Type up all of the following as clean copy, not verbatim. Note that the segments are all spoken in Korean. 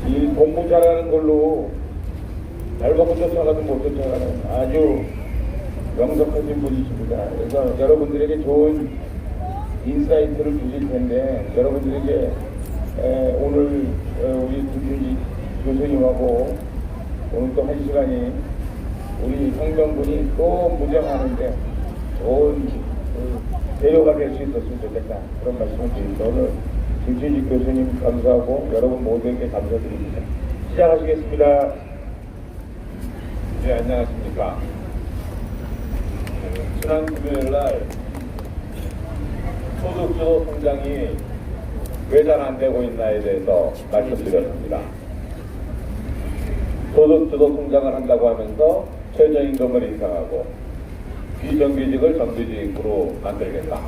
이 공부잘하는 걸로 잘 먹고 쫓아가든 못 쫓아가는 아주 명석하신 분이십니다. 그래서 여러분들에게 좋은 인사이트를 주실 텐데 여러분들에게 오늘 우리 김준지 교수님하고 오늘 또 한 시간이 우리 성명분이 또 무장하는데 좋은 재료가 될 수 있었으면 좋겠다 그런 말씀을 드립니다. 오늘 김준지 교수님 감사하고 여러분 모두에게 감사드립니다. 시작하시겠습니다. 네, 안녕하십니까. 지난 금요일날 소득주도 성장이 왜 잘 안 되고 있나에 대해서 말씀드렸습니다. 소득주도 성장을 한다고 하면서 최저임금을 인상하고 비정규직을 정규직으로 만들겠다.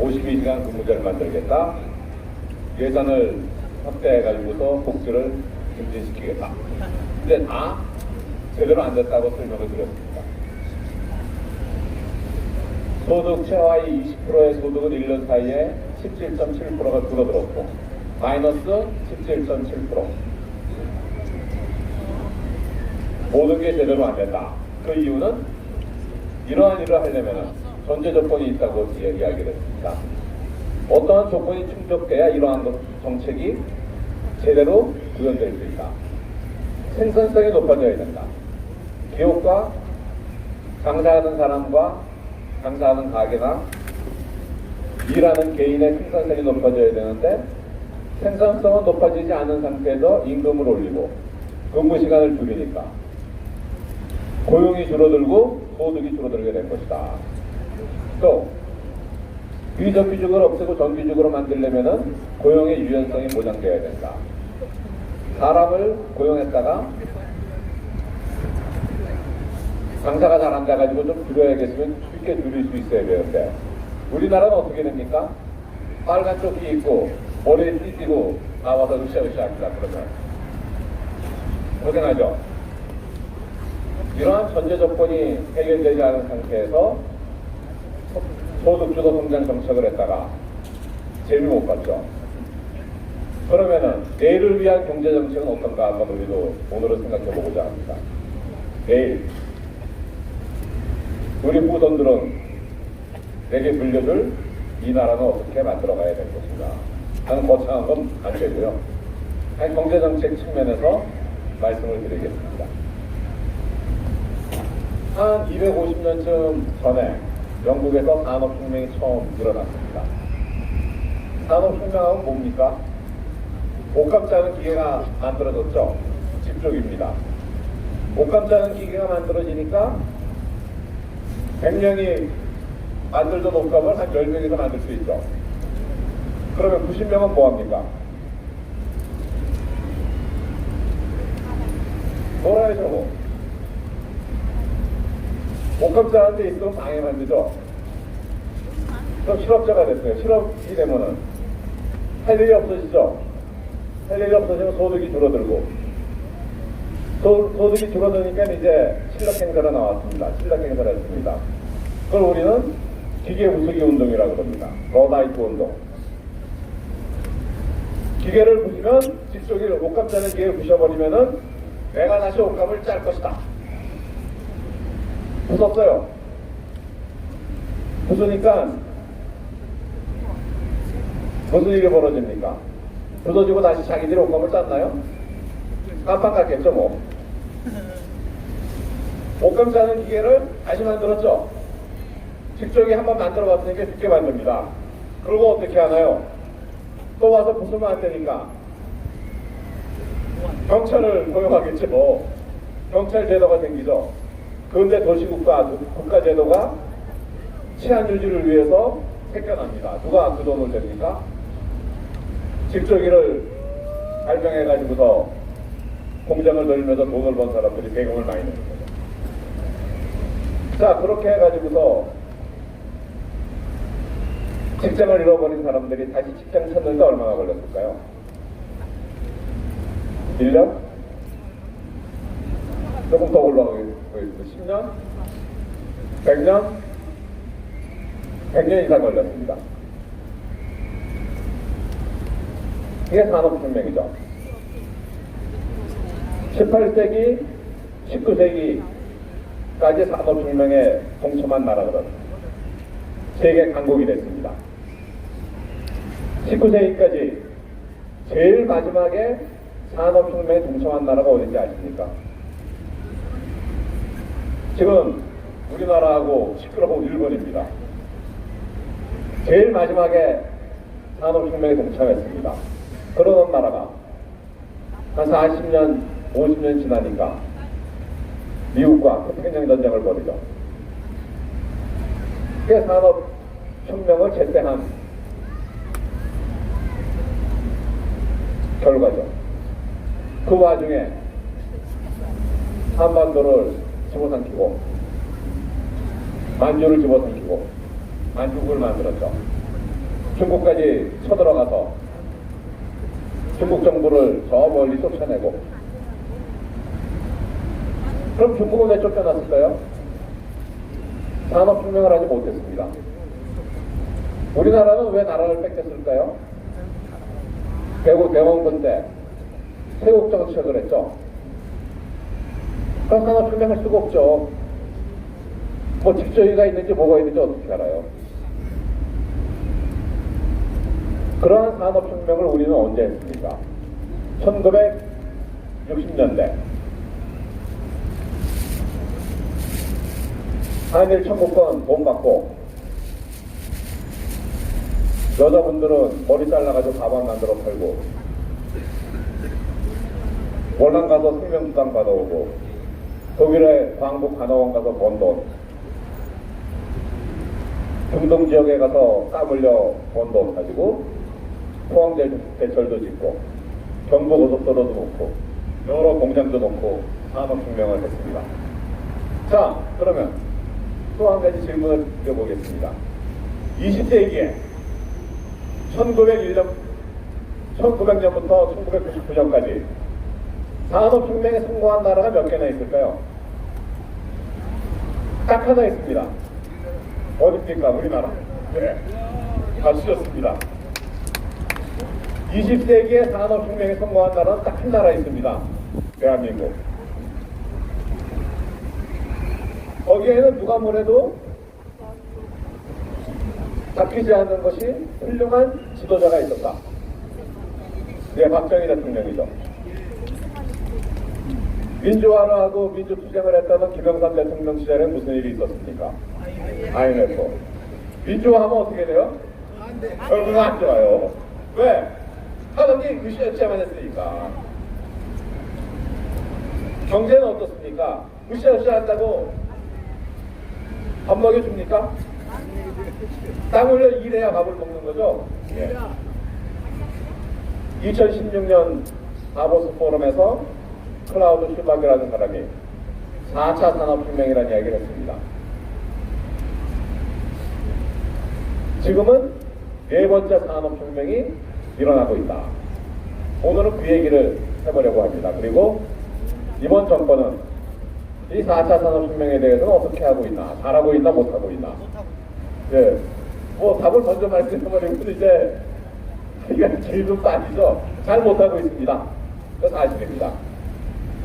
52시간 근무제를 만들겠다. 예산을 확대해가지고서 복지를 증진시키겠다. 근데 다 제대로 안 됐다고 설명을 드렸습니다. 소득 최하위 20%의 소득은 1년 사이에 17.7%가 줄어들었고 마이너스 17.7%. 모든 게 제대로 안 된다. 그 이유는 이러한 일을 하려면 전제 조건이 있다고 이야기를 했습니다. 어떠한 조건이 충족돼야 이러한 정책이 제대로 구현될 수 있다. 생산성이 높아져야 된다. 기업과 장사하는 사람과 장사하는 가게나 일하는 개인의 생산성이 높아져야 되는데 생산성은 높아지지 않은 상태에서 임금을 올리고 근무 시간을 줄이니까 고용이 줄어들고 소득이 줄어들게 된 것이다. 또 비정규직을 없애고 정규직으로 만들려면은 고용의 유연성이 보장되어야 된다. 사람을 고용했다가 장사가 잘 안 돼가지고 좀 줄여야겠으면 쉽게 줄일 수 있어야 되는데 우리나라는 어떻게 됩니까? 빨간 조끼 입고 머리에 띠띠고 나와서 으쌰으쌰 합니다. 그러면 고생하죠. 이러한 전제 조건이 해결되지 않은 상태에서 소득주도 성장 정책을 했다가 재미 못 봤죠. 그러면은 내일을 위한 경제 정책은 어떤가 한번 우리도 오늘은 생각해 보고자 합니다. 내일 우리 후손들은 내게 물려줄 이 나라는 어떻게 만들어가야 될 것인가 하는 거창한 건 안 되고요. 한 경제정책 측면에서 말씀을 드리겠습니다. 한 250년쯤 전에 영국에서 산업혁명이 처음 일어났습니다. 산업혁명은 뭡니까? 옷감 짜는 기계가 만들어졌죠. 집적입니다. 옷감 짜는 기계가 만들어지니까 100명이 만들던 옷감을 한 10명에서 만들 수 있죠. 그러면 90명은 뭐합니까? 놀아야죠 뭐. 옷감 짜는 데 있으면 방해 만들죠. 그럼 실업자가 됐어요. 실업이 되면은 할 일이 없어지죠. 할 일이 없어지면 소득이 줄어들고 소득이 줄어드니까 이제 실력행사가 나왔습니다. 실력행사를 했습니다. 그걸 우리는 기계 부수기 운동이라고 합니다. 러다이트 운동. 기계를 부수면 뒤쪽에 옷감 짜는 기계를 부셔버리면은 내가 다시 옷감을 짤 것이다. 부쉈어요. 부수니까 무슨 일이 벌어집니까? 부서지고 다시 자기들이 옷감을 짰나요? 깜빡 갔겠죠 뭐. 옷감 짜는 기계를 다시 만들었죠. 직종이 한번 만들어 봤으니까 쉽게 만듭니다. 그리고 어떻게 하나요? 또 와서 부수면 안 되니까 경찰을 고용하겠지 뭐. 경찰 제도가 생기죠. 그런데 도시국가 국가제도가 치안 유지를 위해서 생겨납니다. 누가 그 돈을 냅니까? 집조기를 발명해가지고서 공장을 돌리면서 돈을 번 사람들이 배경을 많이 내는 거죠. 자, 그렇게 해가지고서 직장을 잃어버린 사람들이 다시 직장 찾는데 얼마나 걸렸을까요? 1년? 조금 더 올라가고 있고 10년? 100년? 100년 이상 걸렸습니다. 이게 산업혁명이죠. 18세기, 19세기까지 산업혁명에 동참한 나라들은 세계 강국이 됐습니다. 19세기까지 제일 마지막에 산업혁명에 동참한 나라가 어딘지 아십니까? 지금 우리나라하고 시끄러운 일본입니다. 제일 마지막에 산업혁명에 동참했습니다. 그러던 나라가 한 40년, 50년 지나니까 미국과 태평양 전쟁을 벌이죠. 그게 산업혁명을 제때한 결과죠. 그 와중에 한반도를 집어삼키고 만주를 집어삼키고 만주국을 만들었죠. 중국까지 쳐들어가서 중국 정부를 저 멀리 쫓아내고, 그럼 중국은 왜 쫓겨났을까요? 산업혁명을 하지 못했습니다. 우리나라는 왜 나라를 뺏겼을까요? 대원군 때 세국 정책을 했죠. 그럼 산업혁명할 수가 없죠. 뭐 직저희가 있는지 뭐가 있는지 어떻게 알아요? 그러한 산업혁명을 우리는 언제 했습니까? 1960년대 한일 청구권 돈 받고 여자분들은 머리 잘라가지고 가방 만들어 팔고 월남 가서 생명수당 받아오고 독일의 광복 간호원 가서 번 돈, 중동 지역에 가서 땀 흘려 번 돈 가지고 포항제철도 짓고 경부고속도로도 놓고 여러 공장도 놓고 산업혁명을 했습니다. 자, 그러면 또 한 가지 질문을 드려보겠습니다. 20세기에 1900년부터 1999년까지 산업혁명에 성공한 나라가 몇 개나 있을까요? 딱 하나 있습니다. 어디입니까? 우리나라. 네. 맞추셨습니다. 20세기에 산업혁명에 성공한 나라는 딱 한 나라 있습니다. 대한민국. 거기에는 누가 뭐래도 잡히지 않는 것이 훌륭한 지도자가 있었다. 네, 박정희 대통령이죠. 민주화를 하고 민주투쟁을 했다던 김영삼 대통령 시절에 무슨 일이 있었습니까? IMF. 민주화하면 어떻게 돼요? 결국은 안 좋아요. 왜? 하던 게 으쌰으쌰만 했으니까. 경제는 어떻습니까? 으쌰으쌰 한다고 밥 먹여줍니까? 땀 흘려 일해야 밥을 먹는 거죠? 예. 2016년 다보스 포럼에서 클라우드 슈바그라는 사람이 4차 산업혁명이라는 이야기를 했습니다. 지금은 네 번째 산업혁명이 일어나고 있다. 오늘은 그 얘기를 해보려고 합니다. 그리고 이번 정권은 이 4차 산업혁명에 대해서는 어떻게 하고 있나, 잘하고 있나, 못하고 있나. 예. 뭐 답을 먼저 말씀해버리면 이제 이게 질문 빠지죠. 잘 못하고 있습니다. 그 사실입니다.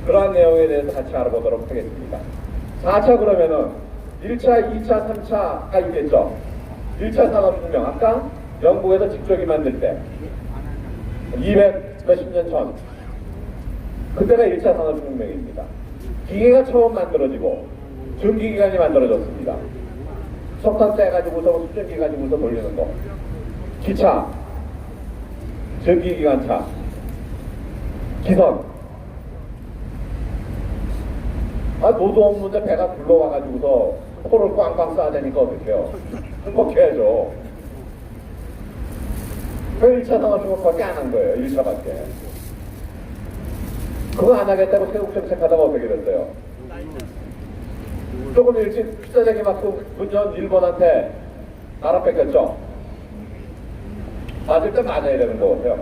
그러한 내용에 대해서 같이 알아보도록 하겠습니다. 4차 그러면은 1차, 2차, 3차가 있겠죠. 1차 산업혁명, 아까 영국에서 직조기 만들 때 200 몇십 년 전, 그때가 1차 산업혁명입니다. 기계가 처음 만들어지고 전기기관이 만들어졌습니다. 석탄 떼가지고서 수증기 가지고서 돌리는 거. 기차, 전기기관차, 기선. 노도 없는데 배가 굴러와가지고서 코를 꽝꽝 쏴대니까 어떡해요? 행복해야죠. 그 1차 산업혁명밖에 안 한 거예요. 1차밖에. 그거 안 하겠다고 세국정책 하다가 어떻게 됐어요? 조금 일찍 피자쟁이 맞고 문전 일본한테 나라 뺏겼죠? 맞을 때 맞아야 되는 거 같아요.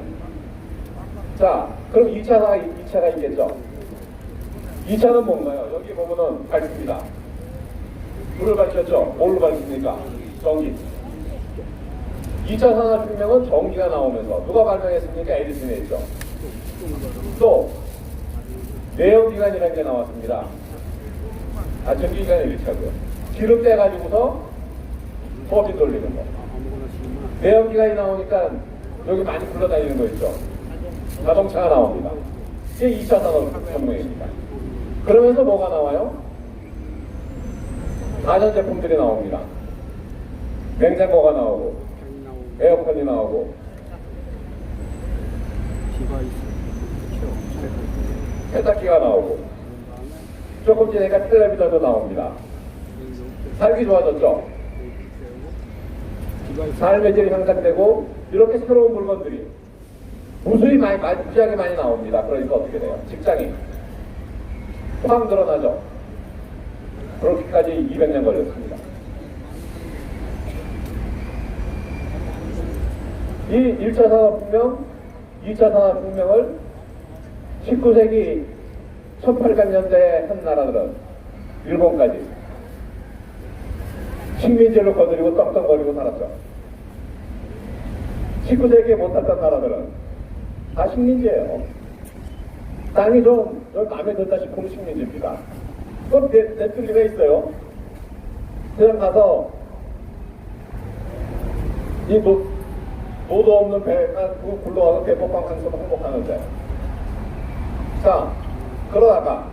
자, 그럼 2차가 있겠죠? 2차는 뭔가요? 여기 보면은 밝습니다. 불을 밝혔죠? 뭘로 밝힙니까? 전기. 2차 산업혁명은 전기가 나오면서 누가 발명했습니까? 에디슨이 했죠. 또 내연기관이라는 게 나왔습니다. 전기기관이 1차고요. 기름 떼가지고서 터빈 돌리는 거. 내연기관이 나오니까 여기 많이 굴러다니는 거 있죠. 자동차가 나옵니다. 이게 2차 산업혁명입니다. 그러면서 뭐가 나와요? 가전제품들이 나옵니다. 냉장고가 나오고 에어컨이 나오고 세탁기가 나오고 조금 지나니까 텔레비전도 나옵니다. 살기 좋아졌죠? 삶의 질이 향상되고 이렇게 새로운 물건들이 무지하게 많이 나옵니다. 그러니까 어떻게 돼요? 직장이 확 늘어나죠? 그렇게까지 200년 걸렸습니다. 이 1차 산업혁명, 2차 산업혁명을 19세기 1800년대에 한 나라들은 일본까지 식민지를 거느리고 떵떵거리고 살았죠. 19세기에 못했던 나라들은 다 식민지예요. 땅이 좀 마음에 든다 싶으면 식민지입니다. 그건 내 틀림에 있어요. 그냥 가서 이 노도 없는 배가 굴러가서 대포빵 하면서 행복하는데, 자, 그러다가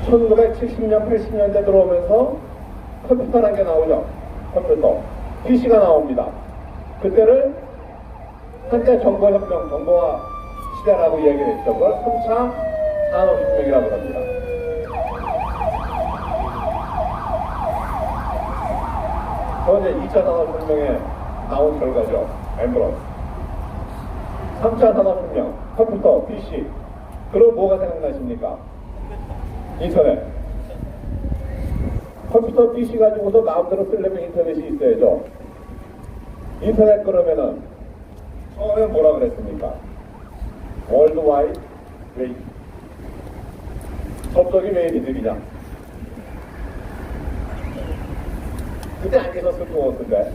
1970년, 80년대 들어오면서 컴퓨터라는 게 나오죠. 컴퓨터. PC가 나옵니다. 그때를 한때 정보혁명, 정보화 시대라고 이야기를 했죠. 그걸 3차 산업혁명이라고 합니다. 그건 이제 2차 산업혁명에 나온 결과죠. 엠브런. 3차 산업혁명, 컴퓨터, PC. 그럼 뭐가 생각나십니까? 인터넷. 컴퓨터, PC 가지고서 마음대로 쓰려면 인터넷이 있어야죠. 인터넷 그러면은 처음에 뭐라 그랬습니까? 월드와이드 웨이브. 접속이 왜 이리 느리냐? 그때 안 계셨을 것 같은데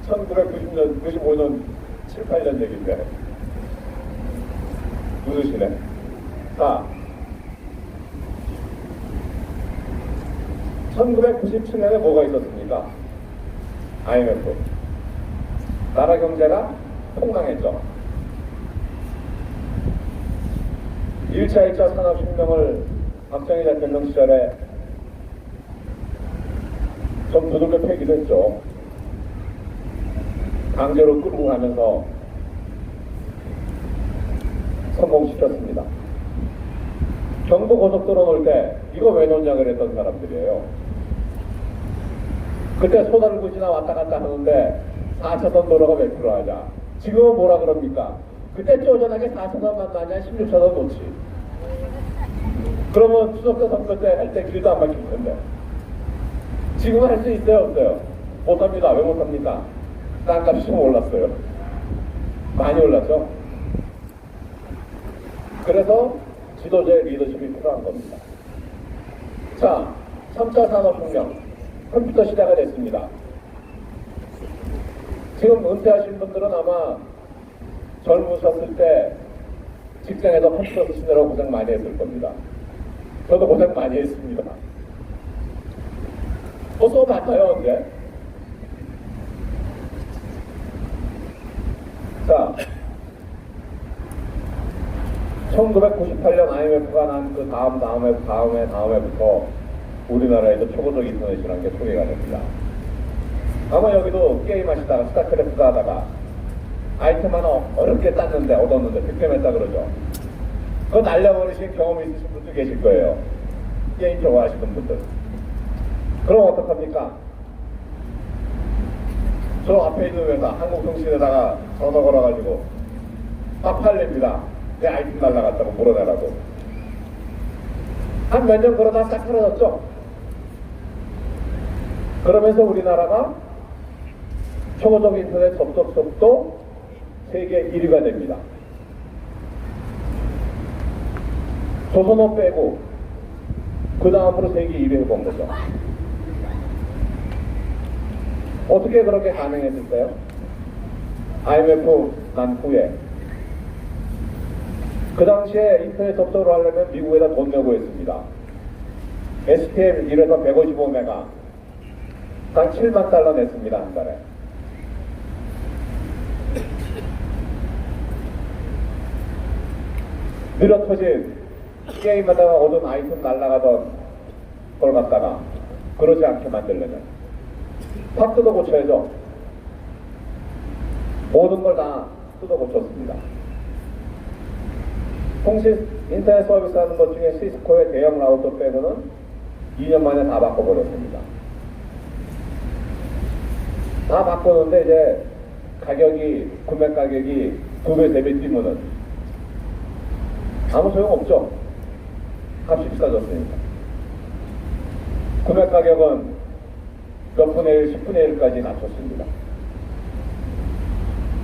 1990년, 95년, 7, 8년 얘기인데 누구시네? 자, 1997년에 뭐가 있었습니까? IMF. 나라 경제가 폭망했죠. 1차, 2차 산업혁명을 박정희 대통령 시절에 좀 두들겨 패기도 했죠. 강제로 끌고 가면서 성공시켰습니다. 경부고속도로 놓을 때 이거 왜 놓냐 그랬던 사람들이에요. 그때 소달구 지나 왔다 갔다 하는데 4차선 도로가 왜 필요하냐. 지금은 뭐라 그럽니까? 그때 쪼잔하게 4차선만 나냐 16차선 놓지. 그러면 추석때 선거 때 할 때 길도 안 막힐 텐데. 지금은 할 수 있어요, 없어요? 못합니다. 왜 못합니까? 땅값이 좀 올랐어요. 많이 올랐죠? 그래서 지도자의 리더십이 필요한 겁니다. 자, 3차 산업혁명, 컴퓨터 시대가 됐습니다. 지금 은퇴하신 분들은 아마 젊으셨을 때 직장에서 컴퓨터 쓰시느라고 고생 많이 했을 겁니다. 저도 고생 많이 했습니다. 써봤나요, 언제? 자, 1998년 IMF가 난 그 다음에부터 우리나라에도 초고속 인터넷이라는 게 소개가 됩니다. 아마 여기도 게임 하시다가 스타크래프트 하다가 아이템 하나 어렵게 땄는데 얻었는데 득템했다 그러죠. 그거 날려버리신 경험이 있으신 분도 계실 거예요. 게임 좋아하시는 분들. 그럼 어떡합니까? 저 앞에 있는 회사 한국통신에다가 전화 걸어가지고 딱 팔립니다. 내 아이템 날라갔다고 물어내라고. 한 몇 년 그러다 싹 사라졌죠? 그러면서 우리나라가 초고속 인터넷 접속 속도 세계 1위가 됩니다. 조선업 빼고 그 다음으로 세계 1위 해본 거죠. 어떻게 그렇게 가능했을까요? IMF 난 후에 그 당시에 인터넷 접속을 하려면 미국에다 돈 내고 했습니다. STM 1에서 155메가 단 7만 달러 냈습니다. 한 달에. 느려 터진 게임하다가 얻은 아이템 날라가던 걸 갖다가 그러지 않게 만들려면 팍 뜯어 고쳐야죠. 모든 걸 다 뜯어 고쳤습니다. 통신 인터넷 서비스 하는 것 중에 시스코의 대형 라우터 빼고는 2년 만에 다 바꿔버렸습니다. 다 바꾸는데 이제 가격이, 구매 가격이 2배, 3배 뛰면은 아무 소용없죠. 값이 비싸졌으니까. 구매 가격은 몇 분의 1, 10분의 1까지 낮췄습니다.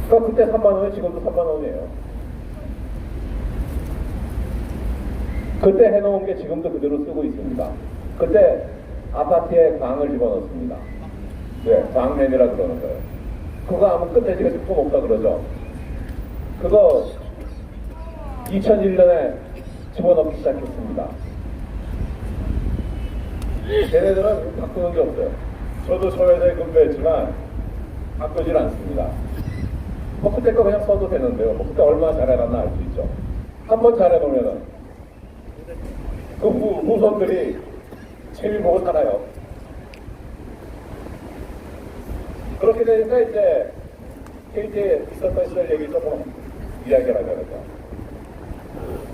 그러니까 그때 3만원에 지금도 3만원이에요. 그때 해놓은 게 지금도 그대로 쓰고 있습니다. 그때 아파트에 광을 집어넣습니다. 네, 광맨이라 그러는 거예요. 그거 하면 끝내지가 조금 없다 그러죠. 그거 2001년에 집어넣기 시작했습니다. 걔네들은 바꾸는 게 없어요. 저도 저 회사에 근무했지만 바꾸질 않습니다. 뭐 그때 거 그냥 써도 되는데요. 뭐 그때 얼마나 잘해놨나 알 수 있죠. 한번 잘해놓으면은 그 후손들이 재미 보고 살아요. 그렇게 되니까 이제 KT에 있었던 시절 얘기 조금 이야기를 하자면요.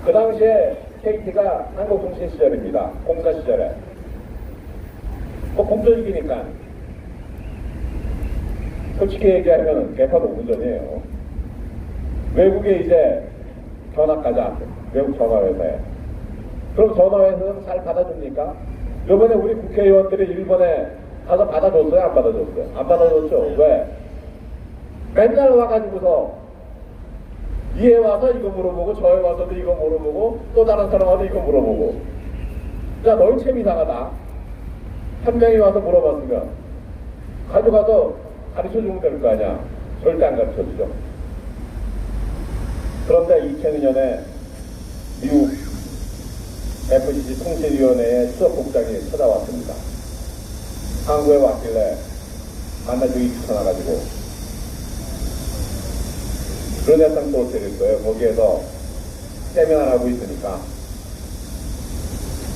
그 당시에 KT가 한국통신 시절입니다. 공사 시절에. 뭐 공전이기니까 솔직히 얘기하면 개판 5분 전이에요. 외국에 이제 전화 가자. 외국 전화회사에. 그럼 전화회사는 잘 받아줍니까? 이번에 우리 국회의원들이 일본에 가서 받아줬어요? 안 받아줬어요? 안 받아줬죠. 왜? 맨날 와가지고서 이에 와서 이거 물어보고 저에 와서도 이거 물어보고 또 다른 사람 와서 이거 물어보고. 자, 너희 참 이상하다. 한 명이 와서 물어봤으면 가져가서 가르쳐주면 될 거 아니야. 절대 안 가르쳐주죠. 그런데 2002년에 미국 FCC 통신위원회의 수석국장이 찾아왔습니다. 한국에 왔길래 만나주기 추천해가지고 르네상스 호텔일 거예요. 거기에서 세미나를 하고 있으니까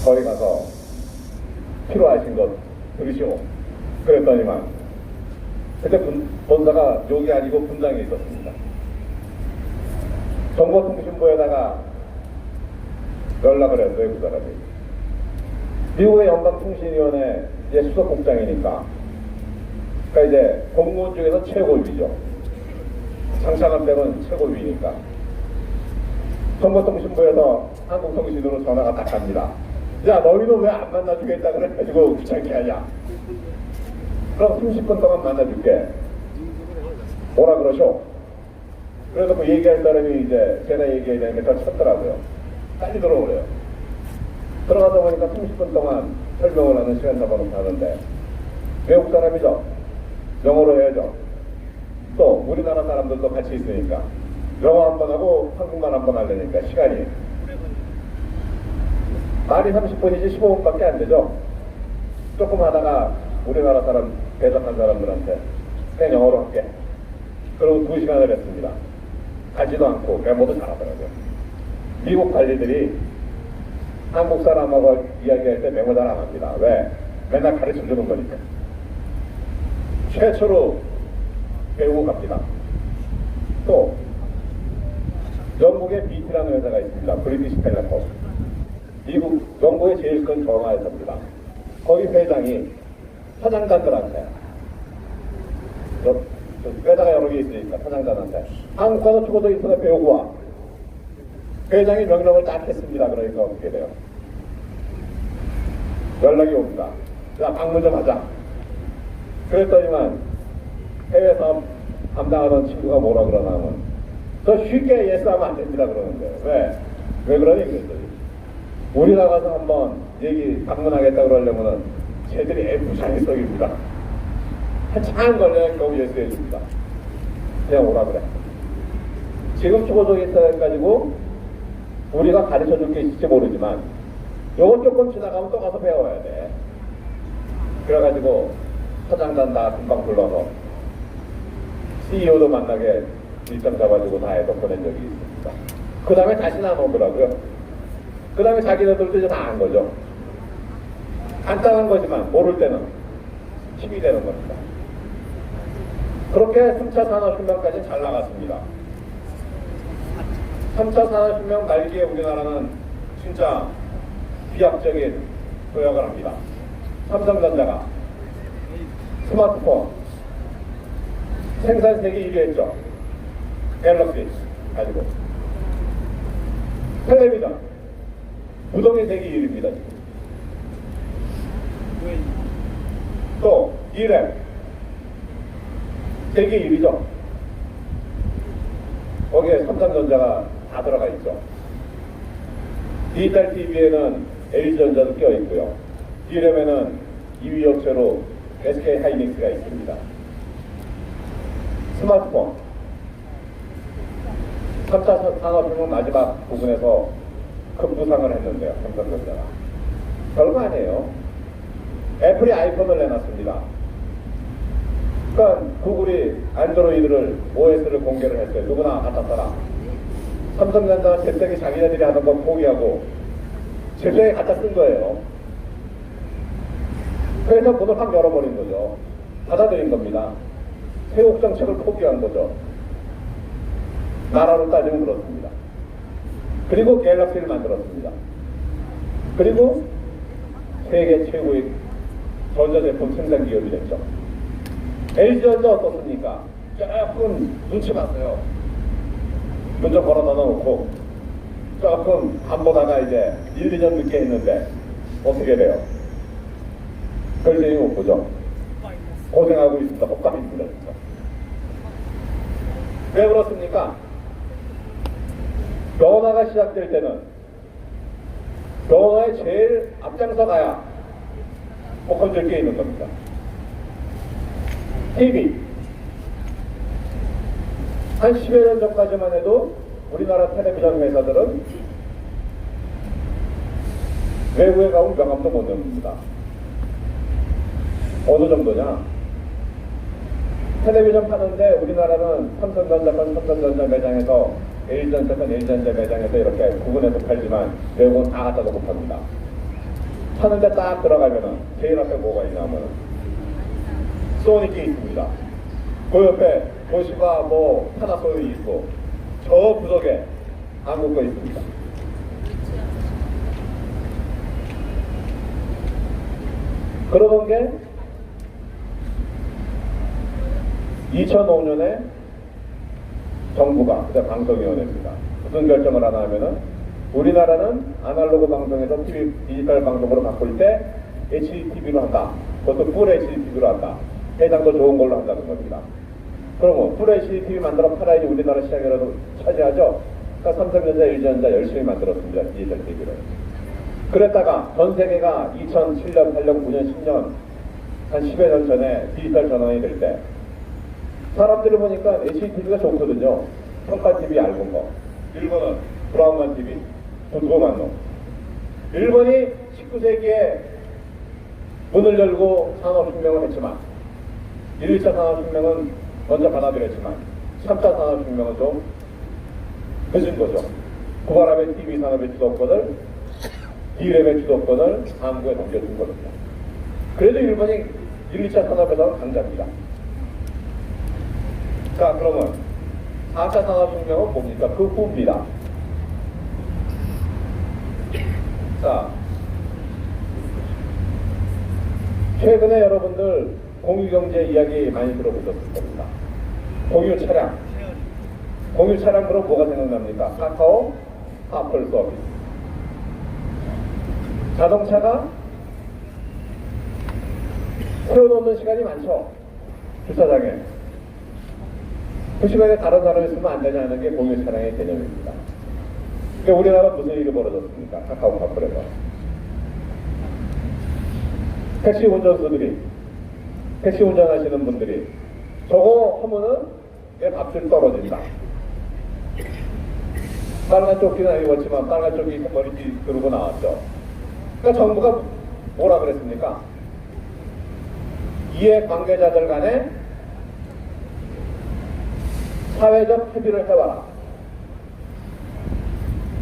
거기 가서 필요하신 것 들으시오. 그랬더니만 그때 본사가 여기 아니고 분당에 있었습니다. 정보통신부에다가 연락을 했어요. 그 사람이. 미국의 연방통신위원회 이제 수석국장이니까. 그러니까 이제 공무원 중에서 최고위죠. 장차관 빼고는 최고위니까. 정보통신부에서 한국통신으로 전화가 딱 갑니다. 야, 너희는 왜 안 만나주겠다 그래가지고 귀찮게 하냐. 그럼 30분 동안 만나줄게. 뭐라 그러쇼? 그래서 그 얘기할 사람이 이제 제가 얘기해야 되니까 더 쳤더라고요. 빨리 들어오래요. 들어가다 보니까 30분 동안 설명을 하는 시간 잡아놓고 하는데 외국 사람이죠. 영어로 해야죠. 또 우리나라 사람들도 같이 있으니까 영어 한 번 하고 한국말 한 번 하려니까 시간이 말이 30분이지 15분밖에 안 되죠. 조금 하다가 우리나라 사람 배석한 사람들한테 그냥 영어로 할게. 그리고 2시간을 했습니다. 가지도 않고 메모도 잘하더라고요. 미국 관리들이 한국 사람하고 이야기할 때 메모 잘 안 합니다. 왜? 맨날 가르쳐 주는 거니까. 최초로 배우고 갑니다. 또 영국에 BT라는 회사가 있습니다. 브리티시 텔레콤. 미국, 영국의 제일 큰 전화회사입니다. 거기 회장이 사장단들한테 회사가 여러 개 있으니까 사장단한테 한국 가서 죽어도 인터넷 배우고 와. 회장이 명령을 딱 했습니다. 그러니까 어떻게 돼요? 연락이 옵니다. 자, 방문 좀 하자. 그랬더니만 해외 사업 담당하던 친구가 뭐라 그러냐면 더 쉽게 예스하면 안 됩니다 그러는 거예요. 왜? 왜 그러니? 그랬더니 우리 나가서 한번 방문하겠다 그러려면은 쟤들이 FCC 속입니다. 한참 걸려야 겨우 예스해 줍니다. 그냥 오라 그래. 지금 초고속 인터넷 가지고 우리가 가르쳐 줄 게 있을지 모르지만 요건 조금 지나가면 또 가서 배워야 돼. 그래가지고 사장단 다 금방 불러서 CEO도 만나게 일정 잡아주고 다 해서 보낸 적이 있습니다. 그 다음에 다시는 안 오더라고요. 그 다음에 자기네들도 이제 다 안 거죠. 간단한 거지만 모를 때는 힘이 되는 겁니다. 그렇게 3차 산업혁명까지 잘 나갔습니다. 3차 산업혁명 말기에 우리나라는 진짜 비약적인 도약을 합니다. 삼성전자가 스마트폰 생산 세계 1위 했죠. 갤럭시 가지고 텔레비전 무동의 세계 1위입니다. 또 D램 세계 1위죠. 거기에 삼성전자가 다 들어가 있죠. 디지털 TV에는 LG전자도 껴 있고요. D램에는 2위 업체로 SK 하이닉스가 있습니다. 스마트폰 3차 산업혁명 마지막 부분에서 큰 부상을 했는데요. 삼성전자가 별거 아니에요. 애플이 아이폰을 내놨습니다. 그러니까 구글이 안드로이드를 OS를 공개를 했어요. 누구나 갖다 써라. 삼성전자가 잽싸게 자기네들이 하는 거 포기하고 잽싸게 갖다 쓴 거예요. 그래서 문을 확 열어버린 거죠. 받아들인 겁니다. 세국 정책을 포기한 거죠. 나라로 따지면 그렇습니다. 그리고 갤럭시를 만들었습니다. 그리고 세계 최고의 전자제품 생산 기업이 됐죠. LG전자 어떻습니까? 조금 눈치 봤어요. 먼저 걸어 넣어놓고 조금 안 보다가 이제 1, 2년 늦게 했는데 어떻게 돼요? 별생이 못 보죠. 고생하고 있습니다. 헛감입니다. 진짜. 왜 그렇습니까? 변화가 시작될 때는 변화에 제일 앞장서 가야 뭐 건질 게 있는 겁니다. TV 한 10여 년 전까지만 해도 우리나라 텔레비전 회사들은 외국에 가면 명함도 못 내립니다. 어느 정도냐? 텔레비전 파는데 우리나라는 삼성전자 매장에서 LG전자 매장에서 이렇게 구분해서 팔지만 외국은 다 갖다 놓고 팝니다. 파는데 딱 들어가면은 제일 앞에 뭐가 있냐면은 소닉이 있습니다. 그 옆에 도시바 뭐 파나소닉이 있고 저 구석에 한국 거 있습니다. 그러던 게 2005년에 정부가, 그때 방송위원회입니다. 무슨 결정을 하나 하면은 우리나라는 아날로그 방송에서 TV, 디지털 방송으로 바꿀 때 HDTV로 한다. 그것도 풀 HDTV로 한다. 해상도 좋은 걸로 한다는 겁니다. 그러면 풀 HDTV 만들어 팔아야지 우리나라 시장이라도 차지하죠. 그러니까 삼성전자, LG전자 열심히 만들었습니다. 디지털 TV를. 그랬다가 전 세계가 2007년, 8년, 9년, 10년 한 10여 년 전에 디지털 전환이 될 때 사람들이 보니까 HDTV가 좋거든요. 평판 TV 얇은 거. 일본은 브라운관 TV, 두툼한 놈. 일본이 19세기에 문을 열고 산업혁명을 했지만 1, 2차 산업혁명은 먼저 받아들였지만 3차 산업혁명은 좀 늦은 거죠. 그 바람에 TV 산업의 주도권을 D램의 주도권을 한국에 넘겨준 겁니다. 그래도 일본이 1, 2차 산업에서는 강자입니다. 자, 그러면 4차 산업혁명은 뭡니까? 그 후입니다. 자, 최근에 여러분들 공유경제 이야기 많이 들어보셨을 겁니다. 공유차량. 공유차량 그럼 뭐가 생각납니까? 카카오, 아플 서비스. 자동차가 세워놓는 시간이 많죠. 주차장에. 그 시간에 다른 사람이 쓰면 안 되냐는 게 공유차량의 개념입니다. 그러니까 우리나라 무슨 일이 벌어졌습니까? 카카오 카풀에서. 택시 운전수들이, 택시 운전하시는 분들이 저거 하면은 내 밥줄 떨어진다. 빨간 조끼는 입었지만 빨간 조끼 머리 뒤두르고 나왔죠. 그러니까 정부가 뭐라 그랬습니까? 이해 관계자들 간에 사회적 협의를 해봐라.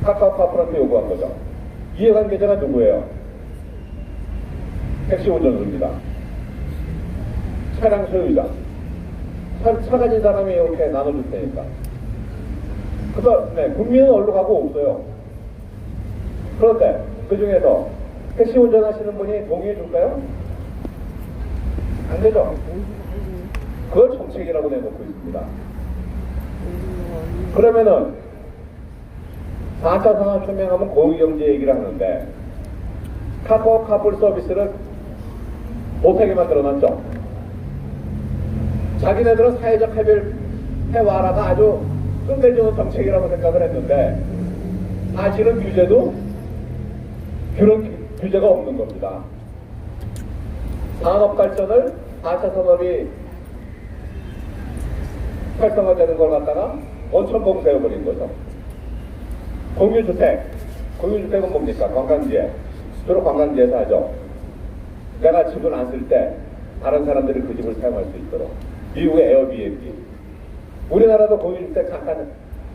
카카오카풀한테 요구한 거죠. 이해관계자가 누구예요? 택시 운전수입니다. 차량 소유자. 차 가진 사람이 이렇게 나눠줄 테니까. 그래서 국민은 어디로 가고 없어요. 그런데 그 중에서 택시 운전하시는 분이 동의해 줄까요? 안 되죠. 그걸 정책이라고 내놓고 있습니다. 그러면은 4차 산업혁명하면 공유경제 얘기를 하는데 카카오 카풀 서비스를 못하게 만들어놨죠. 자기네들은 사회적 협의를 해와라가 아주 끝내주는 정책이라고 생각을 했는데 사실은 규제도 그런 규제가 없는 겁니다. 산업 발전을 4차 산업이 활성화되는 걸 갖다가 원천 봉쇄해버린 거죠. 공유주택은 뭡니까? 관광지에, 주로 관광지에서 하죠. 내가 집을 안 쓸 때 다른 사람들이 그 집을 사용할 수 있도록. 미국의 에어비앤비. 우리나라도 공유주택 잠깐